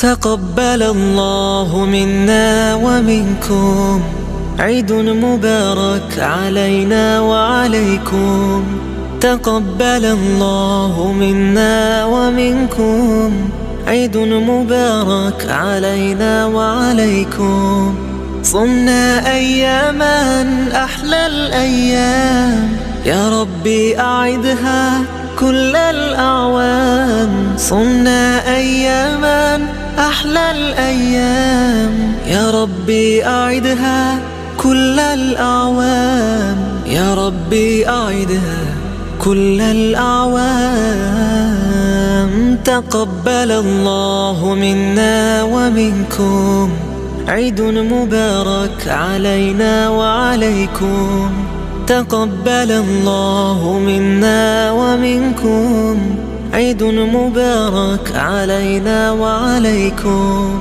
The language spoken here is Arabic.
تقبل الله منا ومنكم، عيد مبارك علينا وعليكم. تقبل الله منا ومنكم، عيد مبارك علينا وعليكم. صمنا أياما أحلى الأيام، يا ربي أعدها كل الأعوام. صمنا أياما أحلى الأيام، يا ربي أعدها كل الأعوام. يا ربي أعدها كل الأعوام. تقبل الله منا ومنكم، عيد مبارك علينا وعليكم. تقبل الله منا ومنكم، عيد مبارك علينا وعليكم.